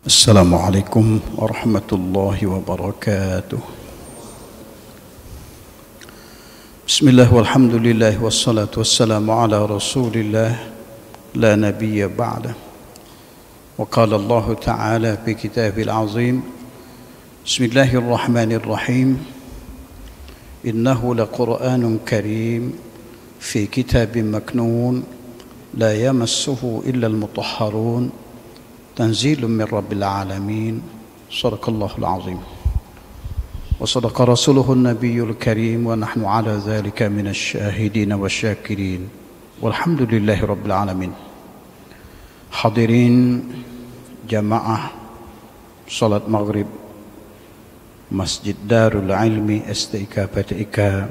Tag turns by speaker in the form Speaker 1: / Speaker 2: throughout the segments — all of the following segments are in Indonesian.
Speaker 1: السلام عليكم ورحمة الله وبركاته. بسم الله والحمد لله والصلاة والسلام على رسول الله لا نبي بعده. وقال الله تعالى في كتابه العظيم: بسم الله الرحمن الرحيم. إنه لقرآن كريم في كتاب مكنون لا يمسه إلا المطهرون تنزيل من رب العالمين. صدق الله العظيم وصدق رسوله النبي الكريم ونحن على ذلك من الشاهدين والشاكرين والحمد لله رب العالمين. Hadirin jamaah salat maghrib Masjid Darul Ilmi STIK PTIK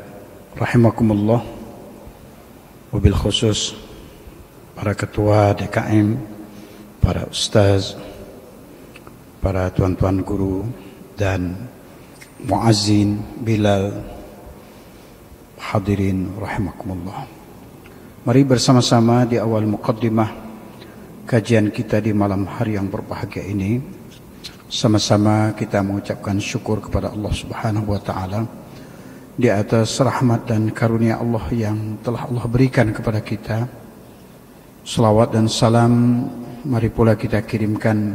Speaker 1: rahimakumullah, wabil khusus para ketua DKM, para ustaz, para tuan-tuan guru dan muazzin Bilal, hadirin rahimakumullah. Mari bersama-sama di awal muqaddimah kajian kita di malam hari yang berbahagia ini, sama-sama kita mengucapkan syukur kepada Allah Subhanahu wa taala di atas rahmat dan karunia Allah yang telah Allah berikan kepada kita. Selawat dan salam mari pula kita kirimkan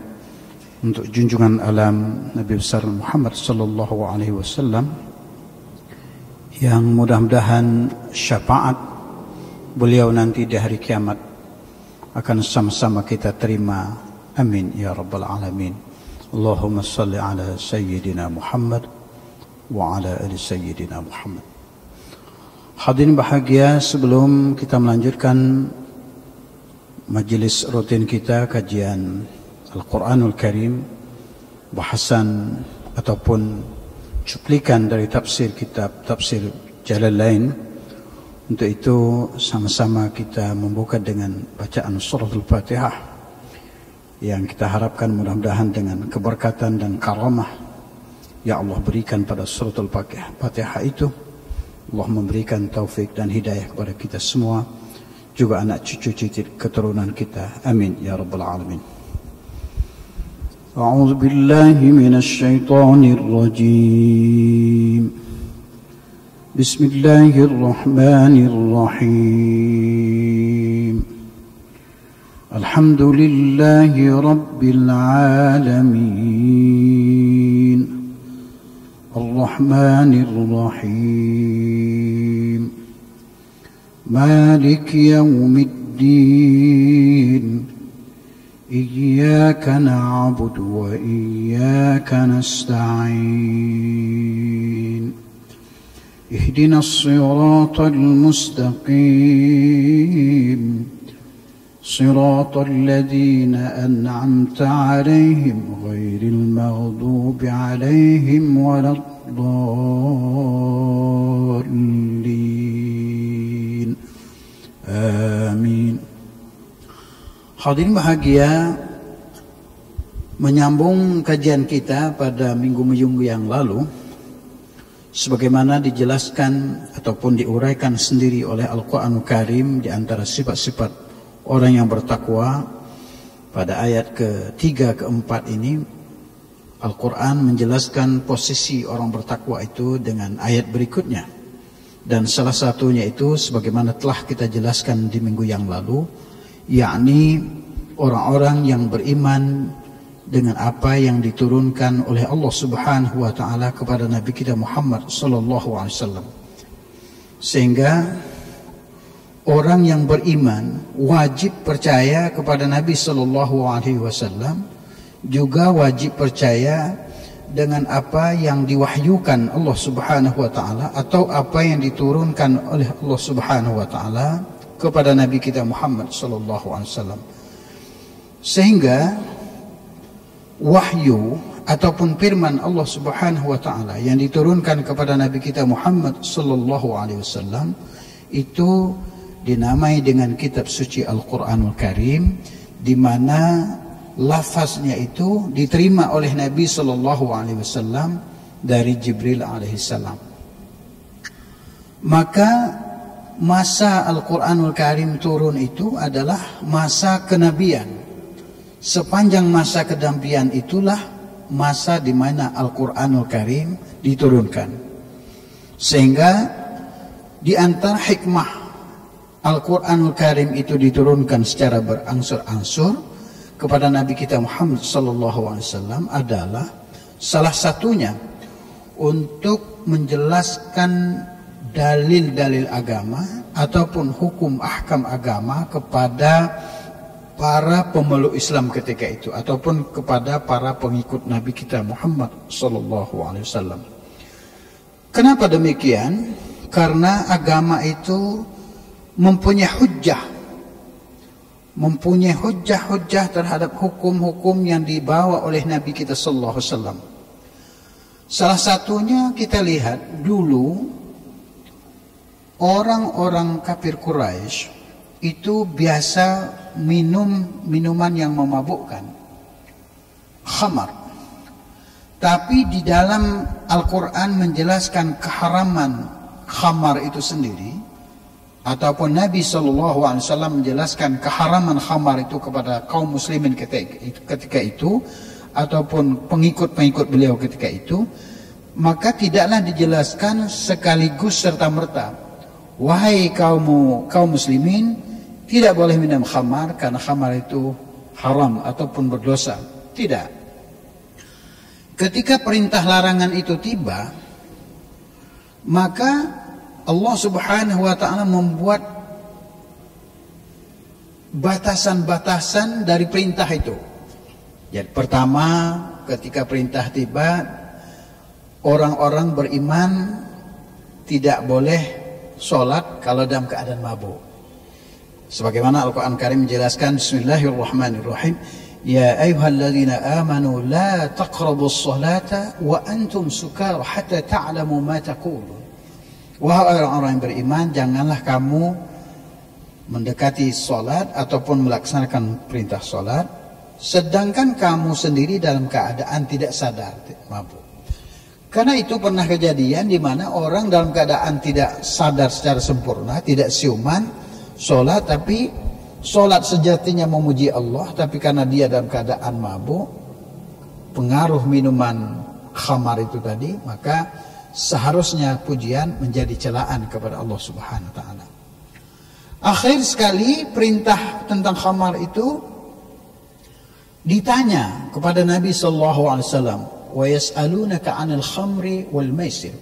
Speaker 1: untuk junjungan alam Nabi besar Muhammad sallallahu alaihi wasallam, yang mudah-mudahan syafaat beliau nanti di hari kiamat akan sama-sama kita terima. Amin ya rabbal alamin. Allahumma salli ala sayyidina Muhammad wa ala ali sayyidina Muhammad. Hadirin bahagia, sebelum kita melanjutkan majelis rutin kita kajian Al-Quranul Karim, bahasan ataupun cuplikan dari tafsir kitab Tafsir Jalalain, untuk itu sama-sama kita membuka dengan bacaan suratul Fatihah yang kita harapkan mudah-mudahan dengan keberkatan dan karamah yang Allah berikan pada suratul Fatihah itu, Allah memberikan taufik dan hidayah kepada kita semua, juga anak cucu keturunan kita. Amin ya rabbal alamin. A'udzu billahi minasy syaithanir rajim. Bismillahirrahmanirrahim. Alhamdulillahi rabbil alamin. Ar-Rahmanir Rahim. مالك يوم الدين إياك نعبد وإياك نستعين اهدنا الصراط المستقيم صراط الذين أنعمت عليهم غير المغضوب عليهم ولا الضالين. Amin. Hadirin bahagia, menyambung kajian kita pada minggu-minggu yang lalu, sebagaimana dijelaskan ataupun diuraikan sendiri oleh Al-Quranul Karim di antara sifat-sifat orang yang bertakwa, pada ayat ke-3 ke-4 ini Al-Quran menjelaskan posisi orang bertakwa itu dengan ayat berikutnya. Dan salah satunya itu sebagaimana telah kita jelaskan di minggu yang lalu, yakni orang-orang yang beriman dengan apa yang diturunkan oleh Allah Subhanahu wa taala kepada Nabi kita Muhammad sallallahu alaihi wasallam. Sehingga orang yang beriman wajib percaya kepada Nabi sallallahu alaihi wasallam, juga wajib percaya dengan apa yang diwahyukan Allah Subhanahu wa taala atau apa yang diturunkan oleh Allah Subhanahu wa taala kepada Nabi kita Muhammad sallallahu alaihi wasallam. Sehingga wahyu ataupun firman Allah Subhanahu wa taala yang diturunkan kepada Nabi kita Muhammad sallallahu alaihi wasallam itu dinamai dengan kitab suci Al-Qur'anul Karim, di mana lafaznya itu diterima oleh Nabi sallallahu alaihi wasallam dari Jibril alaihissalam. Maka masa Al-Quranul Karim turun itu adalah masa kenabian, sepanjang masa kedampian itulah masa di mana Al-Quranul Karim diturunkan. Sehingga di antara hikmah Al-Quranul Karim itu diturunkan secara berangsur-angsur kepada Nabi kita Muhammad SAW adalah salah satunya untuk menjelaskan dalil-dalil agama ataupun hukum ahkam agama kepada para pemeluk Islam ketika itu ataupun kepada para pengikut Nabi kita Muhammad SAW. Kenapa demikian? Karena agama itu mempunyai hujjah terhadap hukum-hukum yang dibawa oleh Nabi kita sallallahu alaihi wasallam. Salah satunya kita lihat dulu orang-orang kafir Quraisy itu biasa minum minuman yang memabukkan, khamar. Tapi di dalam Al-Quran menjelaskan keharaman khamar itu sendiri, ataupun Nabi SAW menjelaskan keharaman khamar itu kepada kaum muslimin ketika itu, ataupun pengikut-pengikut beliau ketika itu, maka tidaklah dijelaskan sekaligus serta-merta, wahai kaum muslimin, tidak boleh minum khamar karena khamar itu haram ataupun berdosa. Tidak. Ketika perintah larangan itu tiba, maka Allah Subhanahu wa ta'ala membuat batasan-batasan dari perintah itu. Jadi pertama, ketika perintah tiba, orang-orang beriman tidak boleh sholat kalau dalam keadaan mabuk. Sebagaimana Al-Quran Karim menjelaskan, Bismillahirrahmanirrahim, Ya ayyuhalladzina amanu la taqrabus salata wa antum sukara hatta ta'lamu ma taqulun. Wahai orang-orang yang beriman, janganlah kamu mendekati salat ataupun melaksanakan perintah salat sedangkan kamu sendiri dalam keadaan tidak sadar, mabuk. Karena itu pernah kejadian di mana orang dalam keadaan tidak sadar secara sempurna, tidak siuman salat, tapi salat sejatinya memuji Allah, tapi karena dia dalam keadaan mabuk, pengaruh minuman khamar itu tadi, maka seharusnya pujian menjadi celaan kepada Allah Subhanahu wa taala. Akhir sekali perintah tentang khamar itu ditanya kepada Nabi sallallahu alaihi wasallam, "Wa yas'alunaka 'anil khamri wal maisir."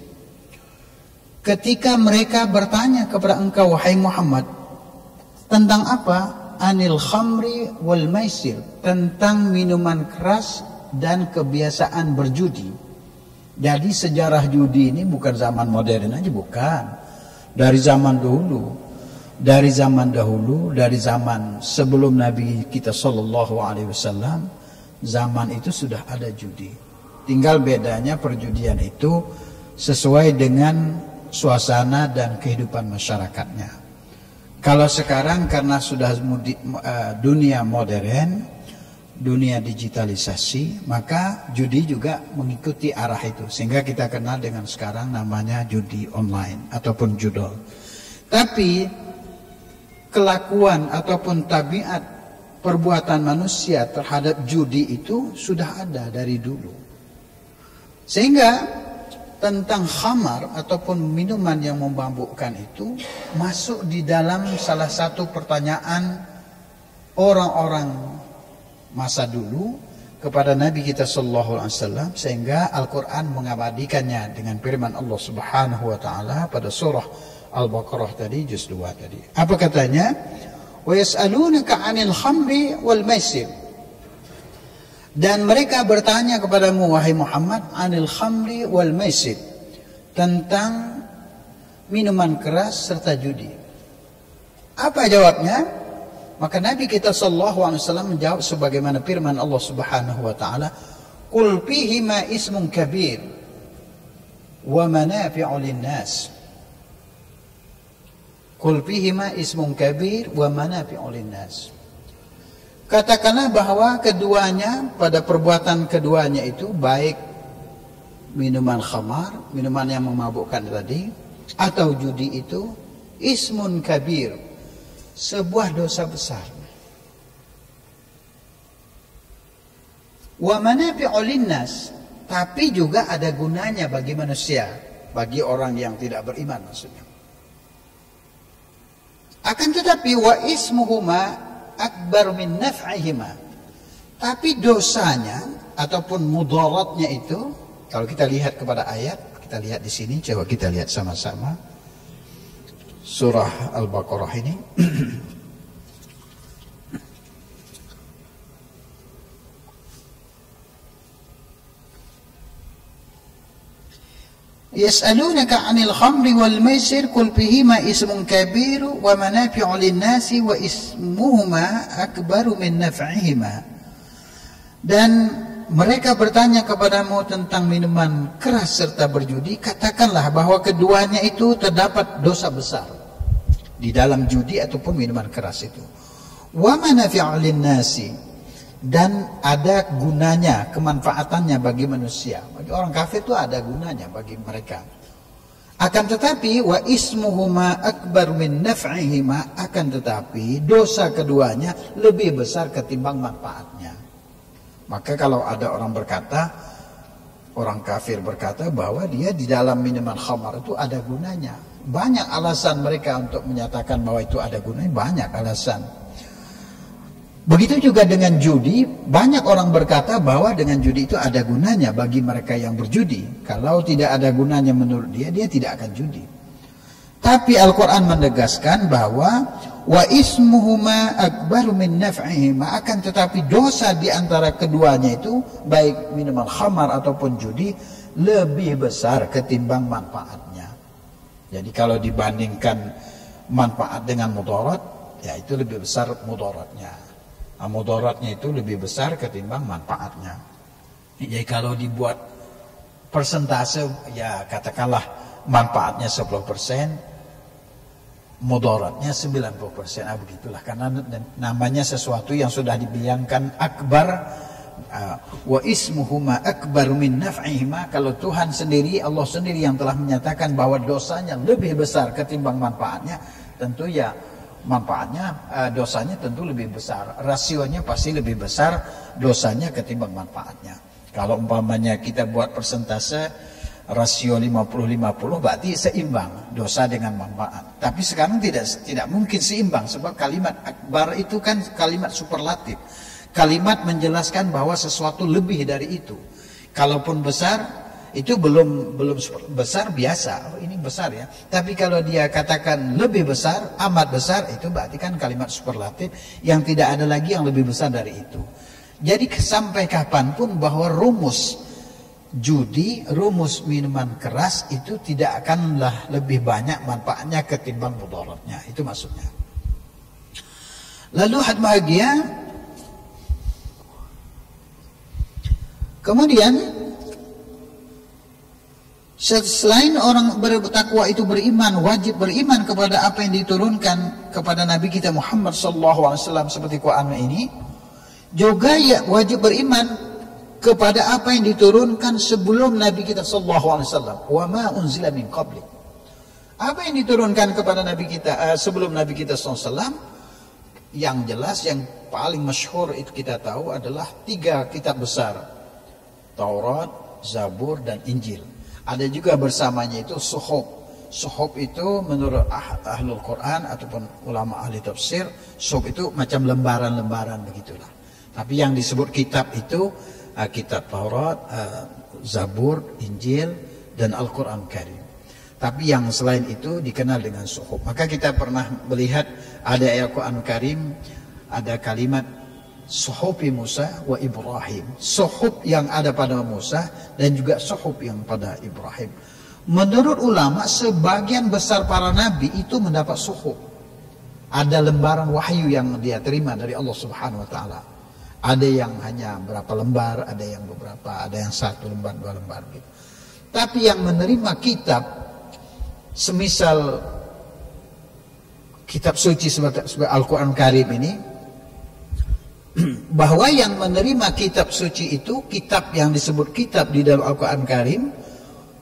Speaker 1: Ketika mereka bertanya kepada engkau wahai Muhammad, tentang apa? Anil khamri wal maisir, tentang minuman keras dan kebiasaan berjudi. Jadi sejarah judi ini bukan zaman modern aja, bukan. Dari zaman dahulu, dari zaman sebelum Nabi kita sallallahu alaihi wasallam, zaman itu sudah ada judi. Tinggal bedanya perjudian itu sesuai dengan suasana dan kehidupan masyarakatnya. Kalau sekarang karena sudah dunia modern, dunia digitalisasi, maka judi juga mengikuti arah itu. Sehingga kita kenal dengan sekarang namanya judi online ataupun judol. Tapi kelakuan ataupun tabiat perbuatan manusia terhadap judi itu sudah ada dari dulu. Sehingga tentang khamar ataupun minuman yang memabukkan itu masuk di dalam salah satu pertanyaan orang-orang masa dulu kepada Nabi kita sallallahu alaihi wasallam, sehingga Al-Qur'an mengabadikannya dengan firman Allah Subhanahu wa taala pada surah Al-Baqarah tadi, juz 2 tadi. Apa katanya? Wa yas'alunaka 'anil khamri wal maisir. Dan mereka bertanya kepadamu wahai Muhammad, anil khamri wal maisir, tentang minuman keras serta judi. Apa jawabnya? Maka Nabi kita sallallahu alaihi wasallam menjawab sebagaimana firman Allah Subhanahu wa taala, "Qul fihima ismun kabir wa manafi'u lin-nas." Qul fihima ismun kabir wa manafi'u lin-nas. Katakanlah bahwa keduanya, pada perbuatan keduanya itu, baik minuman khamar, minuman yang memabukkan tadi, atau judi itu, ismun kabir, sebuah dosa besar.
Speaker 2: Wa manafi'u linnas, tapi juga ada gunanya bagi manusia, bagi orang yang tidak beriman maksudnya. Akan tetapi wa ismuhuma akbar min naf'ihima. Tapi dosanya ataupun mudaratnya itu, kalau kita lihat kepada ayat, kita lihat di sini, coba kita lihat sama-sama surah Al-Baqarah ini. Yas'alunaka 'anil khamri wal maisir qul fihima ismun kabir wa manafi'u lin-nasi wa ismuhuma akbaru min naf'ihima. Dan mereka bertanya kepadamu tentang minuman keras serta berjudi, katakanlah bahwa keduanya itu terdapat dosa besar di dalam judi ataupun minuman keras itu. Wa manafi'u lin-nasi, dan ada gunanya, kemanfaatannya bagi manusia. Bagi orang kafir itu ada gunanya bagi mereka. Akan tetapi wa ismuhuma akbar min naf'ihima, akan tetapi dosa keduanya lebih besar ketimbang manfaatnya. Maka kalau ada orang berkata, orang kafir berkata bahwa dia di dalam minuman khamar itu ada gunanya. Banyak alasan mereka untuk menyatakan bahwa itu ada gunanya, banyak alasan. Begitu juga dengan judi, banyak orang berkata bahwa dengan judi itu ada gunanya bagi mereka yang berjudi. Kalau tidak ada gunanya menurut dia, dia tidak akan judi. Tapi Al-Quran menegaskan bahwa wa ismuhuma akbaru min naf'ihima, akan tetapi dosa di antara keduanya itu, baik minuman khamar ataupun judi, lebih besar ketimbang manfaatnya. Jadi kalau dibandingkan manfaat dengan mudarat, ya itu lebih besar mudaratnya. Mudaratnya itu lebih besar ketimbang manfaatnya. Jadi kalau dibuat persentase, ya katakanlah manfaatnya 10%, mudaratnya 90%. Begitulah, karena namanya sesuatu yang sudah dibilangkan akbar. Wa ismuhuma akbar min naf'ihima. Kalau Tuhan sendiri, Allah sendiri yang telah menyatakan bahwa dosanya lebih besar ketimbang manfaatnya, tentu ya manfaatnya, dosanya tentu lebih besar. Rasionya pasti lebih besar dosanya ketimbang manfaatnya. Kalau umpamanya kita buat persentase rasio 50-50, berarti seimbang dosa dengan manfaat. Tapi sekarang tidak mungkin seimbang, sebab kalimat akbar itu kan kalimat superlatif. Kalimat menjelaskan bahwa sesuatu lebih dari itu. Kalaupun besar, itu belum besar biasa. Oh, ini besar ya. Tapi kalau dia katakan lebih besar, amat besar, itu berarti kan kalimat superlatif yang tidak ada lagi yang lebih besar dari itu. Jadi sampai kapanpun bahwa rumus judi, rumus minuman keras itu tidak akanlah lebih banyak manfaatnya ketimbang mudaratnya. Itu maksudnya. Lalu hati bahagia, kemudian selain orang bertakwa itu beriman, wajib beriman kepada apa yang diturunkan kepada Nabi kita Muhammad SAW seperti Quran ini, juga ya wajib beriman kepada apa yang diturunkan sebelum Nabi kita SAW. Wa ma unzila min qabli. Apa yang diturunkan kepada Nabi kita sebelum Nabi kita SAW? Yang jelas, yang paling masyhur itu kita tahu adalah 3 kitab besar: Taurat, Zabur, dan Injil. Ada juga bersamanya itu suhuf. Suhuf itu menurut ahlul Quran ataupun ulama ahli tafsir, suhuf itu macam lembaran-lembaran begitulah. Tapi yang disebut kitab itu kitab Taurat, Zabur, Injil, dan Al-Quran Karim. Tapi yang selain itu dikenal dengan suhuf. Maka kita pernah melihat ada ayat Al-Quran Karim, ada kalimat suhufi Musa wa Ibrahim. Suhuf yang ada pada Musa dan juga suhuf yang pada Ibrahim. Menurut ulama, sebagian besar para nabi itu mendapat suhuf. Ada lembaran wahyu yang dia terima dari Allah Subhanahu wa taala. Ada yang hanya berapa lembar, ada yang beberapa, ada yang 1 lembar, 2 lembar gitu. Tapi yang menerima kitab semisal kitab suci sebagai Al-Quran Karim ini, bahwa yang menerima kitab suci itu, kitab yang disebut kitab di dalam Al-Quran Karim,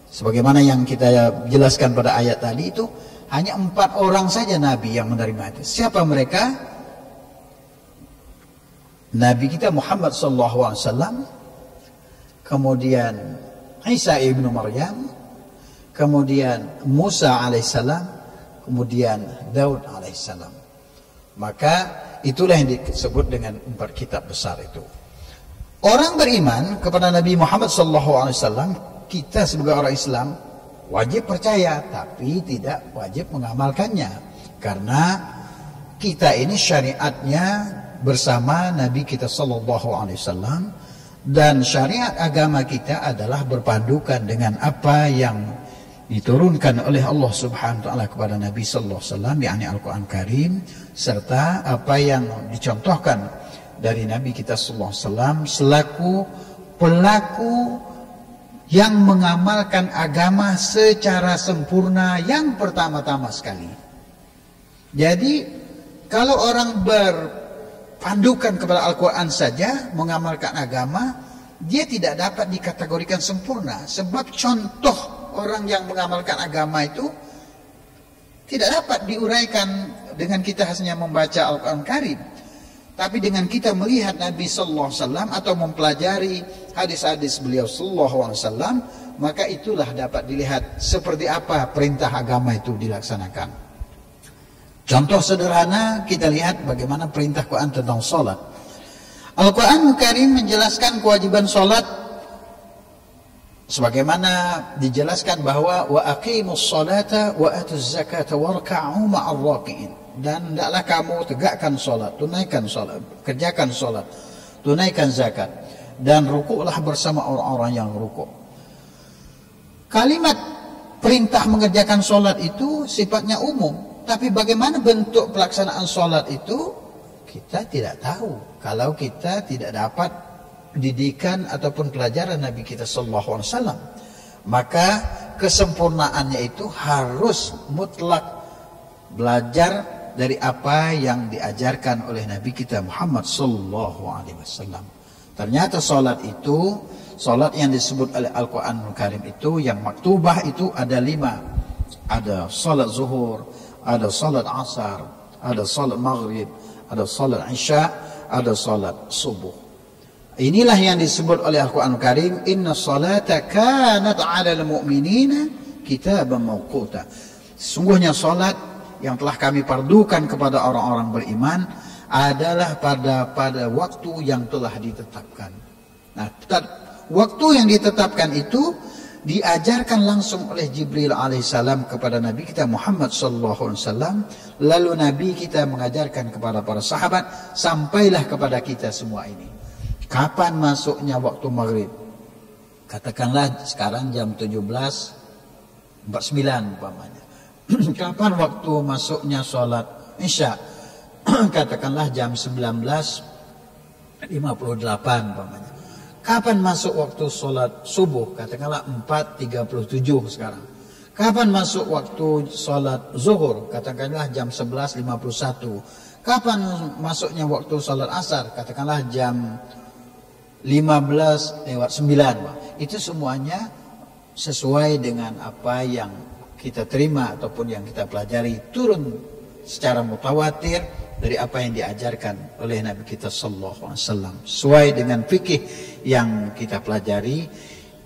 Speaker 2: sebagaimana yang kita jelaskan pada ayat tadi itu, hanya 4 orang saja Nabi yang menerima itu. Siapa mereka? Nabi kita Muhammad SAW, kemudian Isa ibnu Maryam, kemudian Musa alaihissalam, kemudian Daud alaihissalam. Maka itulah yang disebut dengan 4 kitab besar itu. Orang beriman kepada Nabi Muhammad SAW, kita sebagai orang Islam wajib percaya, tapi tidak wajib mengamalkannya, karena kita ini syariatnya bersama Nabi kita SAW, dan syariat agama kita adalah berpadukan dengan apa yang diturunkan oleh Allah Subhanahu wa taala kepada Nabi sallallahu alaihi wasallam, yakni Al-Qur'an Karim, serta apa yang dicontohkan dari Nabi kita sallallahu alaihi wasallam selaku pelaku yang mengamalkan agama secara sempurna yang pertama-tama sekali. Jadi kalau orang berpandukan kepada Al-Qur'an saja mengamalkan agama, dia tidak dapat dikategorikan sempurna, sebab contoh orang yang mengamalkan agama itu tidak dapat diuraikan dengan kita hanya membaca Al-Quran Karim, tapi dengan kita melihat Nabi Sallallahu Alaihi Wasallam atau mempelajari hadis-hadis beliau Sallallahu Alaihi Wasallam, maka itulah dapat dilihat seperti apa perintah agama itu dilaksanakan. Contoh sederhana, kita lihat bagaimana perintah Quran tentang salat. Al-Quran Karim menjelaskan kewajiban salat sebagaimana dijelaskan bahwa wa aqimus salata wa atuz zakata warka'u ma'ar raki'in, dan hendaklah kamu tegakkan salat, tunaikan salat, kerjakan salat, tunaikan zakat, dan rukuklah bersama orang-orang yang rukuk. Kalimat perintah mengerjakan salat itu sifatnya umum, tapi bagaimana bentuk pelaksanaan salat itu kita tidak tahu kalau kita tidak dapat didikan ataupun pelajaran Nabi kita sallallahu alaihi wasallam. Maka kesempurnaannya itu harus mutlak belajar dari apa yang diajarkan oleh Nabi kita Muhammad sallallahu alaihi wasallam. Ternyata salat itu, salat yang disebut oleh Al-Qur'anul Karim itu yang maktubah itu ada 5. Ada salat zuhur, ada salat asar, ada salat maghrib, ada salat isya, ada salat subuh. Inilah yang disebut oleh Al-Quran Karim, inna salata kanat 'alal mu'minina kitaban mawquta. Sungguhnya salat yang telah kami pardukan kepada orang-orang beriman adalah pada waktu yang telah ditetapkan. Nah, waktu yang ditetapkan itu diajarkan langsung oleh Jibril alaihissalam kepada Nabi kita Muhammad sallallahu alaihi wasallam, lalu Nabi kita mengajarkan kepada para sahabat, sampailah kepada kita semua ini. Kapan masuknya waktu maghrib? Katakanlah sekarang jam 17.49 umpamanya. Kapan waktu masuknya sholat isya? Katakanlah jam 19.58 umpamanya. Kapan masuk waktu sholat subuh? Katakanlah 4.37 sekarang. Kapan masuk waktu sholat zuhur? Katakanlah jam 11.51. Kapan masuknya waktu sholat asar? Katakanlah jam 15:09. Itu semuanya sesuai dengan apa yang kita terima ataupun yang kita pelajari, turun secara mutawatir dari apa yang diajarkan oleh Nabi kita sallallahu alaihi wasallam, sesuai dengan fikih yang kita pelajari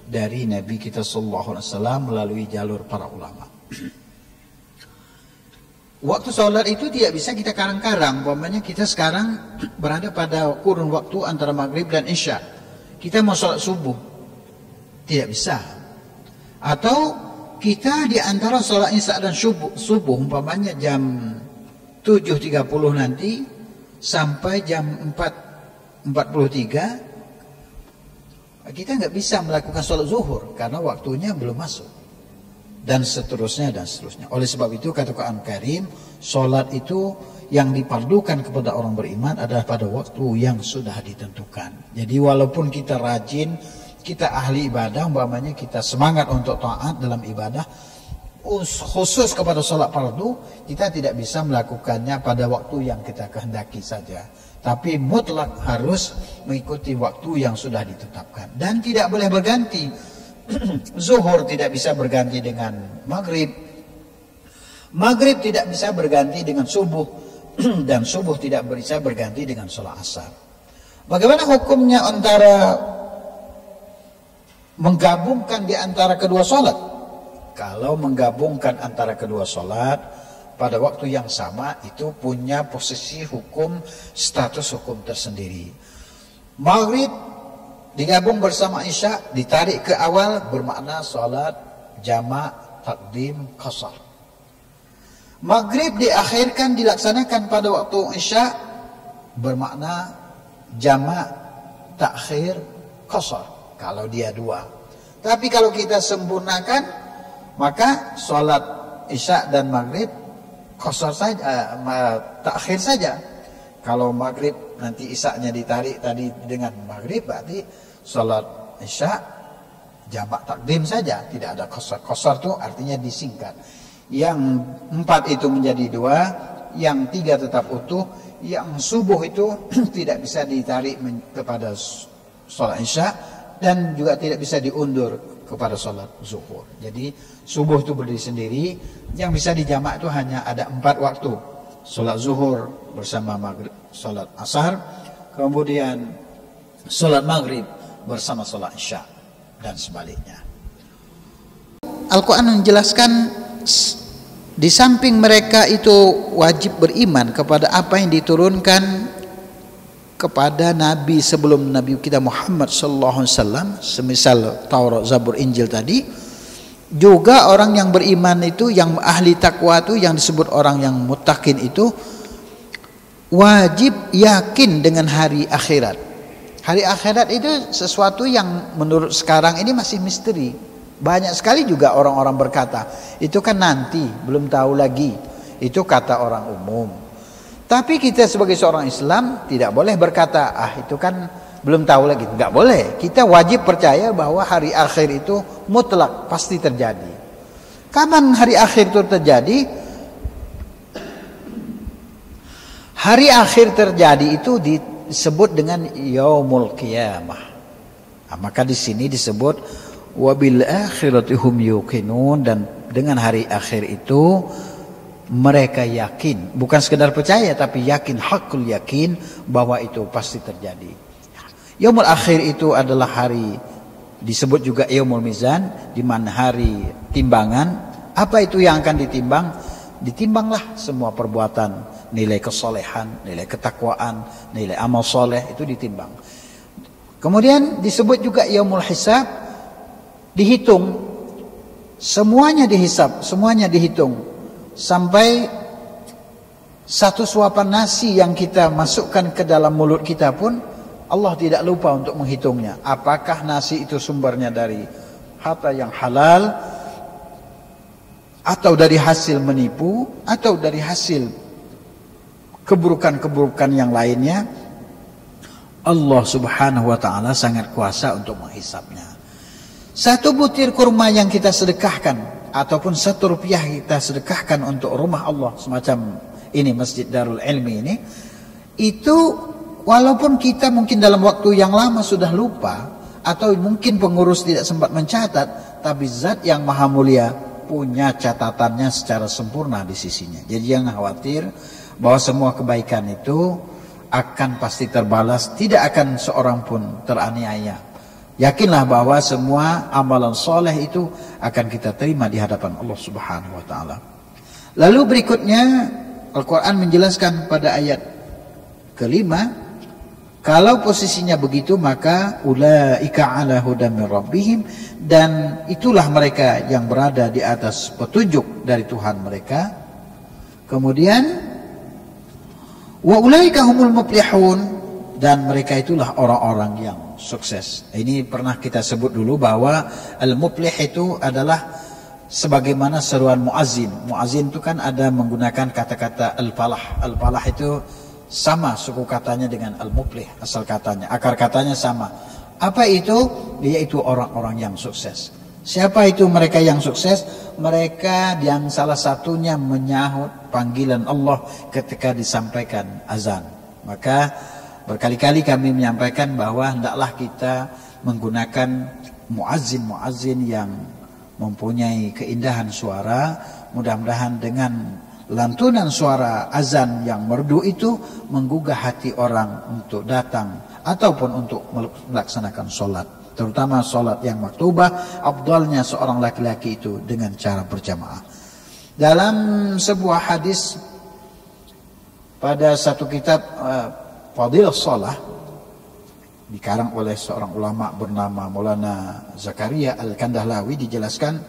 Speaker 2: dari Nabi kita sallallahu alaihi wasallam melalui jalur para ulama. Waktu sholat itu tidak bisa kita karang-karang. Umpamanya kita sekarang berada pada kurun waktu antara maghrib dan isya. Kita mau sholat subuh, tidak bisa. Atau kita di antara sholat isya dan subuh, umpamanya jam 7.30 nanti sampai jam 4.43, kita nggak bisa melakukan sholat zuhur karena waktunya belum masuk. Dan seterusnya dan seterusnya. Oleh sebab itu kata Quran Karim, solat itu yang dipardukan kepada orang beriman adalah pada waktu yang sudah ditentukan. Jadi walaupun kita rajin, kita ahli ibadah, umpamanya kita semangat untuk taat dalam ibadah, khusus kepada solat fardu, kita tidak bisa melakukannya pada waktu yang kita kehendaki saja. Tapi mutlak harus mengikuti waktu yang sudah ditetapkan. Dan tidak boleh berganti. Zuhur tidak bisa berganti dengan maghrib, maghrib tidak bisa berganti dengan subuh, dan subuh tidak bisa berganti dengan sholat asar. Bagaimana hukumnya antara menggabungkan di antara kedua sholat. Kalau menggabungkan antara kedua sholat pada waktu yang sama, itu punya posisi hukum, status hukum tersendiri. Maghrib digabung bersama Isya, ditarik ke awal, bermakna sholat jamak takdim qasar. Maghrib diakhirkan, dilaksanakan pada waktu Isya, bermakna jamak takhir qasar kalau dia dua. Tapi kalau kita sempurnakan, maka sholat Isya dan Maghrib qasar saja, takhir saja. Kalau Maghrib nanti Isya-nya ditarik tadi dengan Maghrib, berarti sholat Isya jamak takdim saja, tidak ada qasar. Qasar itu artinya disingkat. Yang 4 itu menjadi 2, yang 3 tetap utuh, yang subuh itu tidak bisa ditarik kepada sholat Isya dan juga tidak bisa diundur kepada sholat zuhur. Jadi subuh itu berdiri sendiri, yang bisa dijamak itu hanya ada 4 waktu. Sholat zuhur bersama maghrib, sholat asar, kemudian sholat maghrib bersama sholat Isya, dan sebaliknya. Al-Quran menjelaskan di samping mereka itu wajib beriman kepada apa yang diturunkan kepada Nabi sebelum Nabi kita Muhammad sallallahu alaihi wasallam, semisal Taurat, Zabur, Injil tadi. Juga orang yang beriman itu, yang ahli takwa itu, yang disebut orang yang muttaqin itu, wajib yakin dengan hari akhirat. Hari akhirat itu sesuatu yang menurut sekarang ini masih misteri. Banyak sekali juga orang-orang berkata, itu kan nanti, belum tahu lagi. Itu kata orang umum. Tapi kita sebagai seorang Islam tidak boleh berkata, itu kan belum tahu lagi. Enggak boleh. Kita wajib percaya bahwa hari akhir itu mutlak, pasti terjadi. Kapan hari akhir itu terjadi? Hari akhir terjadi itu disebut dengan yaumul qiyamah. Nah, maka di sini disebut wabil akhirati hum yuqinun, dan dengan hari akhir itu mereka yakin, bukan sekedar percaya tapi yakin, hakul yakin bahwa itu pasti terjadi. Yaumul akhir itu adalah hari, disebut juga yaumul mizan, di mana hari timbangan. Apa itu yang akan ditimbang? Ditimbanglah semua perbuatan, nilai kesolehan, nilai ketakwaan, nilai amal soleh, itu ditimbang. Kemudian disebut juga yaumul hisab, dihitung, semuanya dihisab, semuanya dihitung, sampai satu suapan nasi yang kita masukkan ke dalam mulut kita pun Allah tidak lupa untuk menghitungnya. Apakah nasi itu sumbernya dari harta yang halal, atau dari hasil menipu, atau dari hasil keburukan-keburukan yang lainnya. Allah subhanahu wa ta'ala sangat kuasa untuk menghisabnya. Satu butir kurma yang kita sedekahkan, ataupun 1 rupiah kita sedekahkan untuk rumah Allah semacam ini, Masjid Darul Ilmi ini, itu walaupun kita mungkin dalam waktu yang lama sudah lupa, atau mungkin pengurus tidak sempat mencatat, tapi Zat yang Maha Mulia punya catatannya secara sempurna di sisinya. Jadi jangan khawatir bahwa semua kebaikan itu akan pasti terbalas, tidak akan seorang pun teraniaya. Yakinlah bahwa semua amalan soleh itu akan kita terima di hadapan Allah subhanahu wa ta'ala. Lalu berikutnya Al-Quran menjelaskan pada ayat kelima, kalau posisinya begitu maka ulaika ala hudan min rabbihim, dan itulah mereka yang berada di atas petunjuk dari Tuhan mereka. Kemudian wa ulaika humul muflihun, dan mereka itulah orang-orang yang sukses. Ini pernah kita sebut dulu bahwa al-muflih itu adalah sebagaimana seruan muazzin. Muazzin itu kan ada menggunakan kata-kata al-falah. Al-falah itu sama suku katanya dengan al-muflih, asal katanya, akar katanya sama. Apa itu? Yaitu orang-orang yang sukses. Siapa itu mereka yang sukses? Mereka yang salah satunya menyahut panggilan Allah ketika disampaikan azan. Maka berkali-kali kami menyampaikan bahwa hendaklah kita menggunakan muazzin-muazzin yang mempunyai keindahan suara. Mudah-mudahan dengan lantunan suara azan yang merdu itu menggugah hati orang untuk datang ataupun untuk melaksanakan sholat. terutama sholat yang maktubah, afdalnya seorang laki-laki itu dengan cara berjamaah. Dalam sebuah hadis pada satu kitab Fadilah Shalah dikarang oleh seorang ulama bernama Maulana Zakaria Al-Kandahlawi, dijelaskan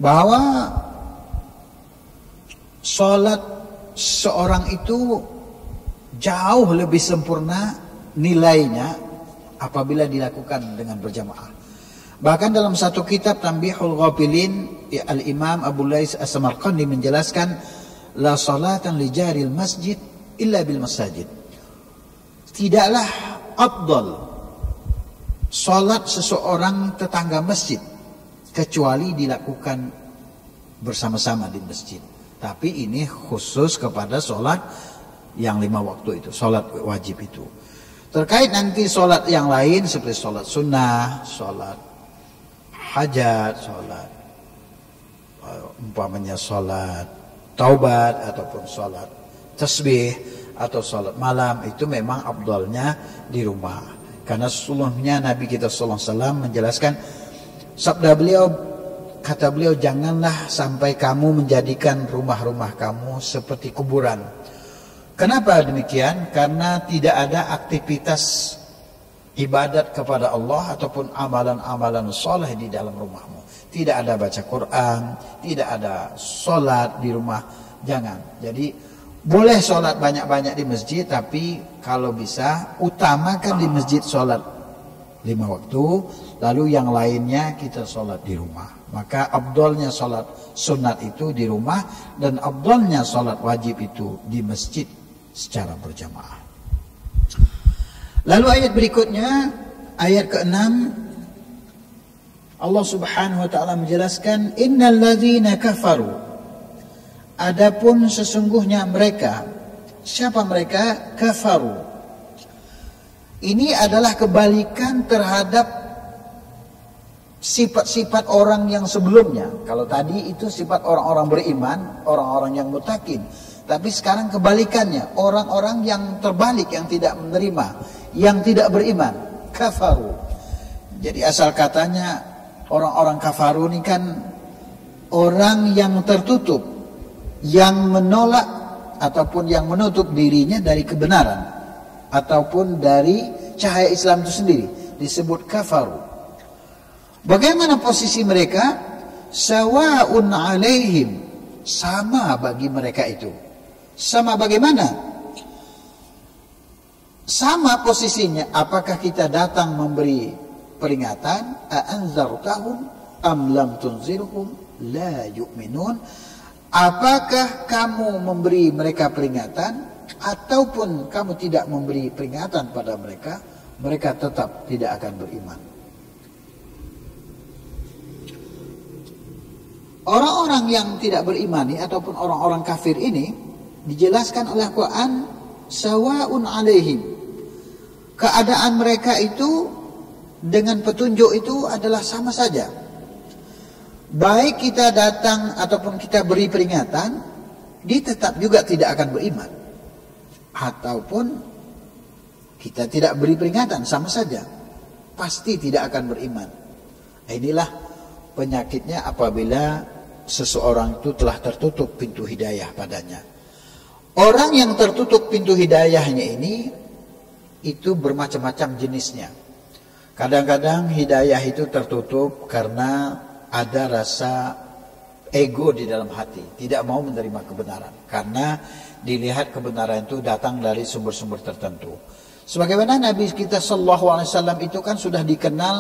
Speaker 2: bahwa sholat seorang itu jauh lebih sempurna nilainya apabila dilakukan dengan berjamaah. Bahkan dalam satu kitab Tanbihul Ghafilin, Al-Imam Abu Lais As-Samarqandi menjelaskan, la salatan li jaril masjid illa bil masajid. Tidaklah afdal salat seseorang tetangga masjid kecuali dilakukan bersama-sama di masjid. Tapi ini khusus kepada salat yang 5 waktu itu, salat wajib itu. Terkait nanti salat yang lain seperti salat sunnah, salat hajat, salat umpamanya salat taubat ataupun salat tasbih atau salat malam, itu memang afdalnya di rumah. Karena sesungguhnya Nabi kita sallallahu alaihi wasallam menjelaskan, sabda beliau, kata beliau, janganlah sampai kamu menjadikan rumah-rumah kamu seperti kuburan. Kenapa demikian? Karena tidak ada aktivitas ibadat kepada Allah ataupun amalan-amalan soleh di dalam rumahmu. Tidak ada baca Quran, tidak ada sholat di rumah. Jangan. Jadi boleh sholat banyak-banyak di masjid, tapi kalau bisa utamakan di masjid sholat 5 waktu, lalu yang lainnya kita sholat di rumah. Maka abdolnya sholat sunat itu di rumah, dan abdolnya sholat wajib itu di masjid secara berjamaah. Lalu ayat berikutnya, ayat ke-6, Allah Subhanahu wa taala menjelaskan, innal ladzina kafaru, adapun sesungguhnya mereka. Siapa mereka? Kafaru. Ini adalah kebalikan terhadap sifat-sifat orang yang sebelumnya. Kalau tadi itu sifat orang-orang beriman, orang-orang yang muttaqin. Tapi sekarang kebalikannya, orang-orang yang terbalik, yang tidak menerima, yang tidak beriman, kafaru. Jadi asal katanya orang-orang kafaru ini kan orang yang tertutup, yang menolak ataupun yang menutup dirinya dari kebenaran ataupun dari cahaya Islam itu sendiri, disebut kafaru. Bagaimana posisi mereka? Sawa'un alaihim, sama bagi mereka itu. Sama bagaimana? Sama posisinya. Apakah kita datang memberi peringatan? A'anzartahum am lam tunzirhum la yu'minun. Apakah kamu memberi mereka peringatan ataupun kamu tidak memberi peringatan pada mereka, mereka tetap tidak akan beriman. Orang-orang yang tidak berimani ataupun orang-orang kafir ini dijelaskan oleh Quran, sawa'un alaihim. Keadaan mereka itu dengan petunjuk itu adalah sama saja. Baik kita datang ataupun kita beri peringatan, dia tetap juga tidak akan beriman. Ataupun kita tidak beri peringatan, sama saja, pasti tidak akan beriman. Inilah penyakitnya apabila seseorang itu telah tertutup pintu hidayah padanya. Orang yang tertutup pintu hidayahnya ini itu bermacam-macam jenisnya. Kadang-kadang hidayah itu tertutup karena ada rasa ego di dalam hati, tidak mau menerima kebenaran karena dilihat kebenaran itu datang dari sumber-sumber tertentu. Sebagaimana Nabi kita sallallahu alaihi wasallam itu kan sudah dikenal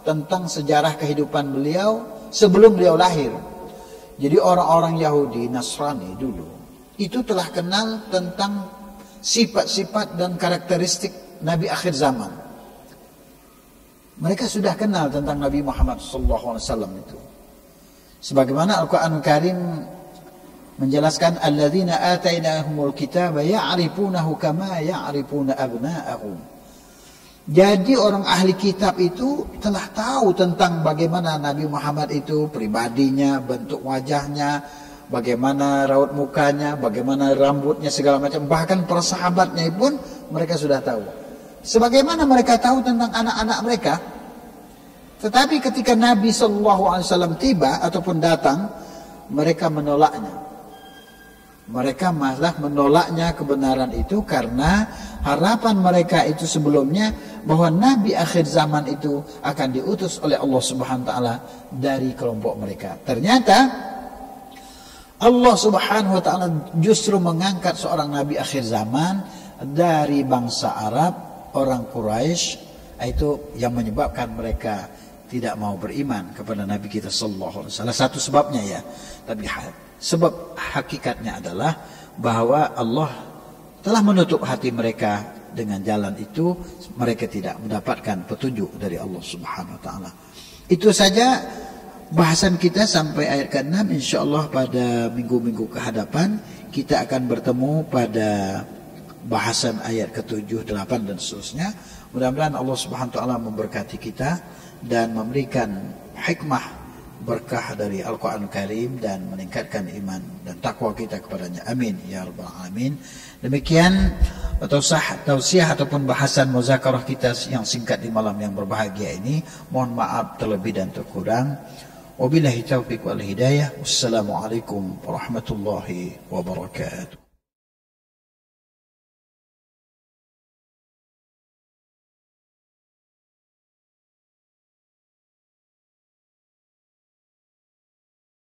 Speaker 2: tentang sejarah kehidupan beliau sebelum beliau lahir. Jadi orang-orang Yahudi, Nasrani dulu itu telah kenal tentang sifat-sifat dan karakteristik Nabi akhir zaman. Mereka sudah kenal tentang Nabi Muhammad sallallahu alaihi wasallam itu. Sebagaimana Al-Qur'an Karim menjelaskan, alladzina atainahumul kitaba ya'rifunahu kama ya'rifuna abna'ahum. Jadi orang ahli kitab itu telah tahu tentang bagaimana Nabi Muhammad itu pribadinya, bentuk wajahnya, bagaimana raut mukanya, bagaimana rambutnya, segala macam. Bahkan para sahabatnya pun mereka sudah tahu. Sebagaimana mereka tahu tentang anak-anak mereka, Tetapi ketika Nabi SAW tiba ataupun datang, mereka menolaknya. Mereka malah menolaknya kebenaran itu karena harapan mereka itu sebelumnya bahwa Nabi akhir zaman itu akan diutus oleh Allah Subhanahu wa taala dari kelompok mereka. Ternyata Allah Subhanahu wa taala justru mengangkat seorang nabi akhir zaman dari bangsa Arab, orang Quraisy, itu yang menyebabkan mereka tidak mau beriman kepada Nabi kita sallallahu alaihi wasallam. Salah satu sebabnya ya. Tapi sebab hakikatnya adalah bahwa Allah telah menutup hati mereka dengan jalan itu, mereka tidak mendapatkan petunjuk dari Allah Subhanahu wa taala. Itu saja bahasan kita sampai ayat ke-6. Insyaallah pada minggu-minggu ke hadapan kita akan bertemu pada bahasan ayat ke-7, 8 dan seterusnya. Mudah-mudahan Allah Subhanahu wa taala memberkati kita dan memberikan hikmah berkah dari Al-Quran Karim dan meningkatkan iman dan takwa kita kepadanya. Amin ya rabbal alamin. Demikian tausiah ataupun bahasan muzakarah kita yang singkat di malam yang berbahagia ini. Mohon maaf terlebih dan terkurang. Wabillahi taufiq wal hidayah. Wassalamualaikum warahmatullahi wabarakatuh.